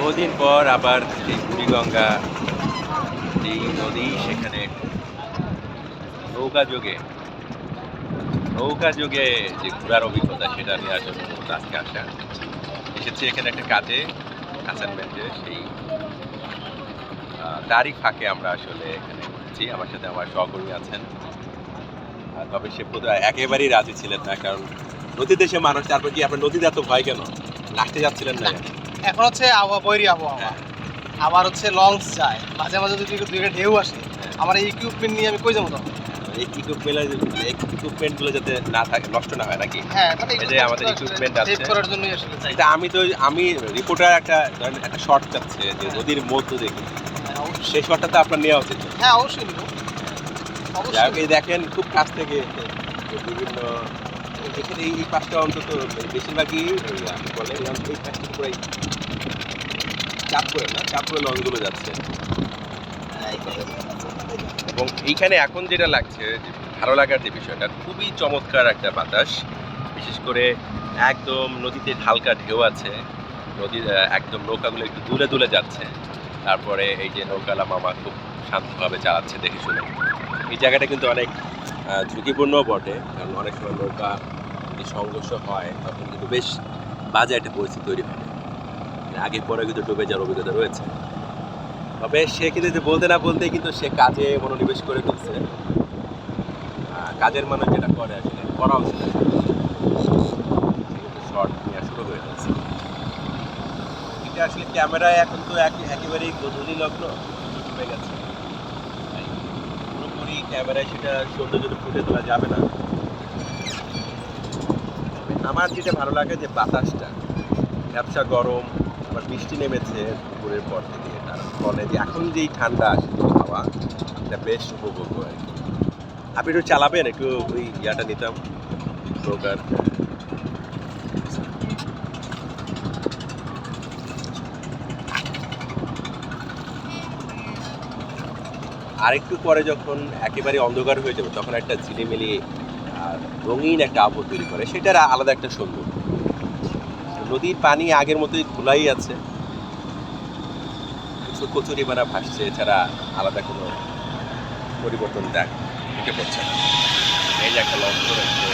বহুদিন পর আবার এই বুড়িগঙ্গা এই নদী, সেখানে নৌকা যোগে যে ঘোরার অভিজ্ঞতা সেটা নেওয়ার জন্য মূলত আজকে আসা। এসেছি এখানে একটা কাজে, অ্যাসাইনমেন্টে, সেই তারই ফাঁকে আমরা আসলে এখানে ঘুরছি। আমার সাথে আমার সহকর্মী আছেন। তবে সে একেবারেই রাজি ছিলেন না, কারণ নদীতে সে মানুষ, তারপর কি আপনার নদীতে এত ভয় কেন? নাচতে যাচ্ছিলেন না? এখন হচ্ছে আবহাওয়া, বৈরী আবহাওয়া। হ্যাঁ। আবার হচ্ছে লঞ্চ যায়, মাঝে মাঝে যদি দুইটা ঢেউ আসে, আমার এই ইকুইপমেন্ট নিয়ে আমি কই যাবো তখন? এই ইকুইপমেন্ট গুলো যাতে না থাকে, নষ্ট না হয় নাকি? হ্যাঁ, মানে এই যে আমাদের ইকুইপমেন্ট আছে, সেভ করার জন্যই আসলে চাই। এটা আমি রিপোর্টার একটা শর্ট চাচ্ছে যে নদীর মধ্য দেখি, হ্যাঁ, অবশ্যই। সেই শর্টটা তো আপনার নেওয়া উচিত। হ্যাঁ, অবশ্যই নিবো। যাই হোক, অবশ্যই। এই দেখেন খুব কাছ থেকে বিভিন্ন এখানে এই পাশটা অন্তত বেশিরভাগই কি বলে, এই পাশটা পুরাই চাপ করে লঞ্চগুলো যাচ্ছে। এবং এইখানে এখন যেটা লাগছে, যে ভালো লাগার যে বিষয়টা, খুবই চমৎকার একটা বাতাস। বিশেষ করে একদম নদীতে হালকা ঢেউ আছে, নদীর একদম নৌকাগুলো একটু দুলে দুলে যাচ্ছে। তারপরে এই যে নৌকালা মামা খুব শান্তভাবে চালাচ্ছে দেখে শুনে। এই জায়গাটা কিন্তু অনেক ঝুঁকিপূর্ণও বটে, কারণ অনেক সময় নৌকা যদি সংঘর্ষ হয় তখন কিন্তু বেশ বাজে একটা পরিস্থিতি তৈরি হয়। আগে পরে কিন্তু ডুবে যাওয়ার অভিজ্ঞতা রয়েছে। তবে সে কিন্তু যে বলতে না বলতেই কিন্তু সে কাজে মনোনিবেশ করে ফেলছে। কাজের মানুষ যেটা করে আসলে করা উচিত, সে কিন্তু শর্ট নেওয়া শুরু করে ফেলছে। এটা আসলে ক্যামেরায় এখন তো একেবারেই গোধূলি লগ্ন ডুবে গেছে, তাই পুরোপুরি ক্যামেরায় সেটা সৌন্দর্যটা ফুটে তোলা যাবে না। আমার যেটা ভালো লাগে যে বাতাসটা ঝাপসা গরম, আবার বৃষ্টি নেমেছে দুপুরের পর থেকে, তার ফলে যে এখন যেই ঠান্ডা শীতল হাওয়া, এটা বেশ উপভোগ্য আর কি। আপনি একটু চালাবেন, একটু ওই ইয়াটা নিতাম, নৌকার। আর একটু পরে যখন একেবারে অন্ধকার হয়ে যাবে, তখন একটা ঝিলিমিলি আর রঙিন একটা আবহ তৈরি করে, সেটার আলাদা একটা সৌন্দর্য। নদীর পানি আগের মতোই খোলাই আছে, কিছু কচুরিপানা ভাসছে, এছাড়া আলাদা কোনো পরিবর্তন মুখে পড়ছে না। এই যে একটা লঞ্চ রয়েছে,